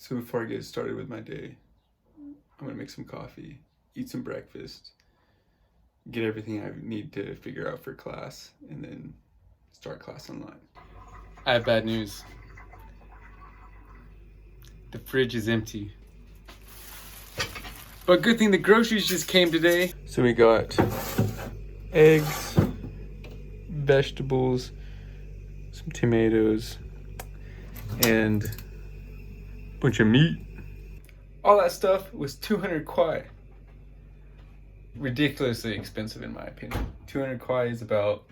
So before I get started with my day, I'm gonna make some coffee, eat some breakfast, get everything I need to figure out for class, and then start class online. I have bad news. The fridge is empty. But good thing the groceries just came today. So we got eggs, vegetables, some tomatoes, and a bunch of meat. All that stuff was 200 kwai. Ridiculously expensive in my opinion. 200 kwai is about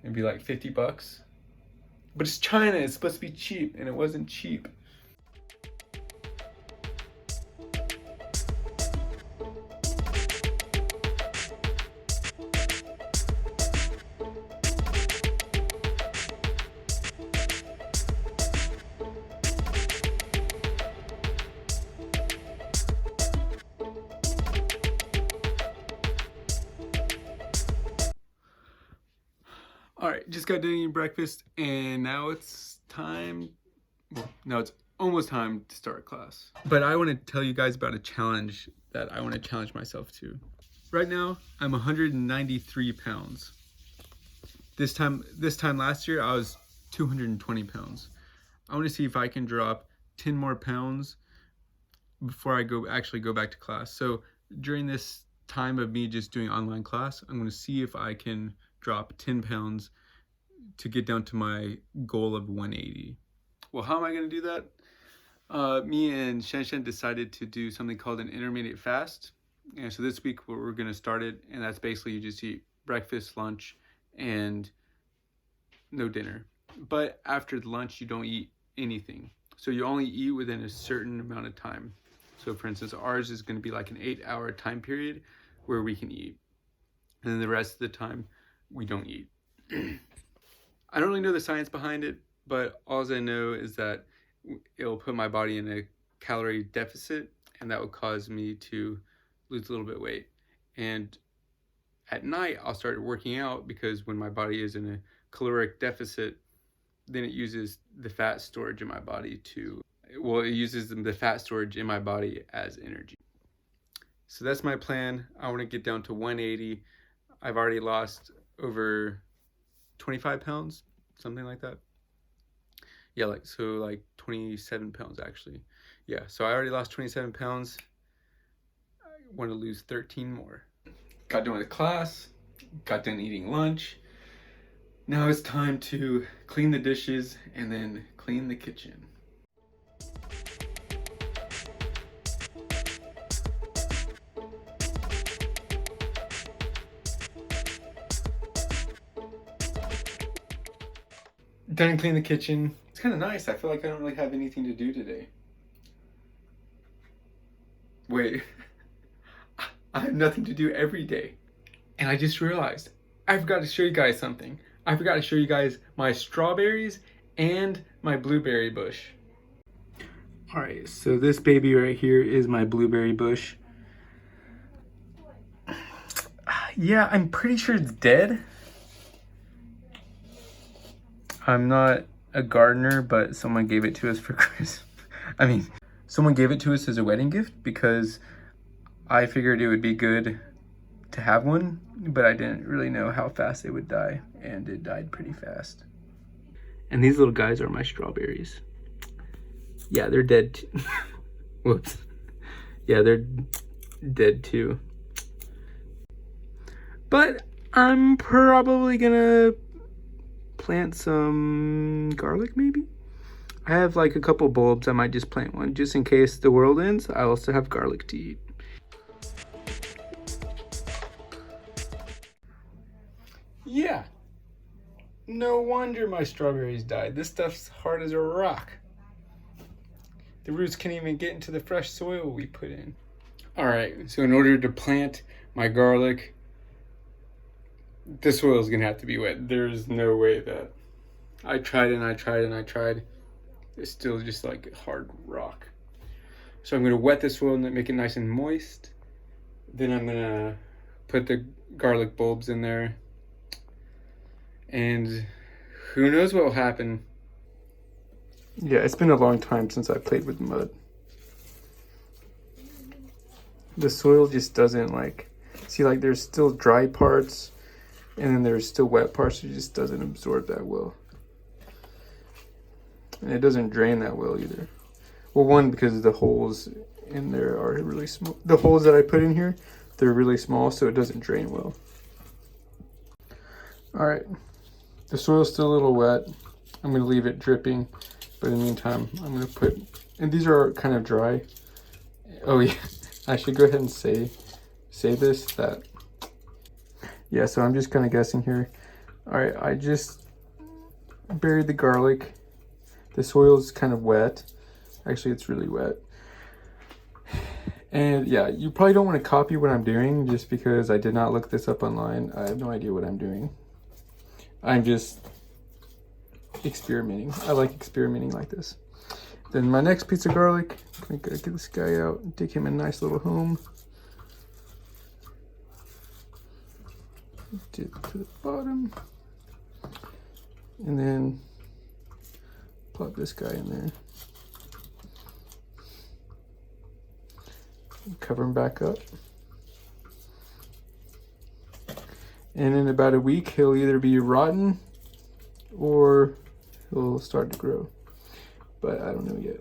maybe like 50 bucks. But it's China, it's supposed to be cheap, and it wasn't cheap. All right, just got done eating breakfast, and now it's time. Well, now it's almost time to start class. But I want to tell you guys about a challenge that I want to challenge myself to. Right now, I'm 193 pounds. This time last year, I was 220 pounds. I want to see if I can drop 10 more pounds before I actually go back to class. So during this time of me just doing online class, I'm going to see if I can drop 10 pounds to get down to my goal of 180. Well, how am I going to do that? Me and Shen decided to do something called an intermediate fast. And so this week we're going to start it, and that's basically you just eat breakfast, lunch, and no dinner. But after the lunch, you don't eat anything. So you only eat within a certain amount of time. So for instance, ours is going to be like an 8-hour time period where we can eat. And then the rest of the time, we don't eat. I don't really know the science behind it, but all I know is that it'll put my body in a calorie deficit, and that will cause me to lose a little bit of weight. And at night, I'll start working out, because when my body is in a caloric deficit, then it uses the fat storage in my body it uses the fat storage in my body as energy. So that's my plan. I want to get down to 180. I've already lost over 25 pounds, something like that. Yeah, like 27 pounds actually. Yeah, so I already lost 27 pounds. I want to lose 13 more. Got done with class, got done eating lunch. Now it's time to clean the dishes and then clean the kitchen. Done cleaning the kitchen. It's kind of nice. I feel like I don't really have anything to do today. Wait, I have nothing to do every day. And I just realized I forgot to show you guys something. I forgot to show you guys my strawberries and my blueberry bush. All right, so this baby right here is my blueberry bush. Yeah, I'm pretty sure it's dead. I'm not a gardener, but someone gave it to us for Christmas. Someone gave it to us as a wedding gift because I figured it would be good to have one, but I didn't really know how fast it would die, and it died pretty fast. And these little guys are my strawberries. Yeah, they're dead too. Whoops. Yeah, they're dead too. But I'm probably gonna plant some garlic maybe. I have like a couple bulbs. I might just plant one just in case the world ends. I also have garlic to eat. Yeah, no wonder my strawberries died. This stuff's hard as a rock. The roots can't even get into the fresh soil we put in. All right, so in order to plant my garlic, the soil is gonna have to be wet. There's no way that I tried and I tried and I tried. It's still just like hard rock. So I'm gonna wet the soil and make it nice and moist. Then I'm gonna put the garlic bulbs in there. And who knows what will happen. Yeah, it's been a long time since I played with mud. the soil just doesn't like, see, like there's still dry parts and then there's still wet parts. It just doesn't absorb that well. And it doesn't drain that well either. Well, one, because the holes in there are really small. The holes that I put in here, they're really small, so it doesn't drain well. All right, the soil's still a little wet. I'm gonna leave it dripping, but in the meantime, I'm gonna put, and these are kind of dry. Oh yeah, I should go ahead and say this, that, yeah, so I'm just kind of guessing here. All right, I just buried the garlic. The soil's kind of wet. Actually, it's really wet. And yeah, you probably don't want to copy what I'm doing just because I did not look this up online. I have no idea what I'm doing. I'm just experimenting. I like experimenting like this. Then my next piece of garlic, I'm gonna get this guy out and dig him a nice little home. Dip to the bottom. And then plop this guy in there. Cover him back up. And in about a week, he'll either be rotten or he'll start to grow. But I don't know yet.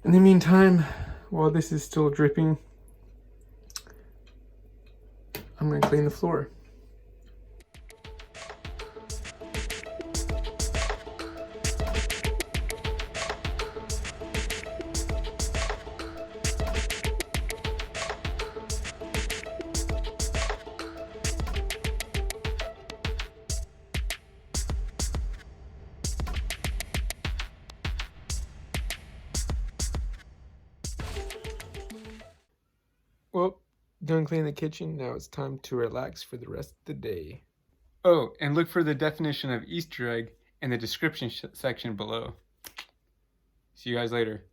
In the meantime, while this is still dripping, I'm gonna clean the floor. Well, done cleaning the kitchen. Now it's time to relax for the rest of the day. Oh, and look for the definition of Easter egg in the description section below. See you guys later.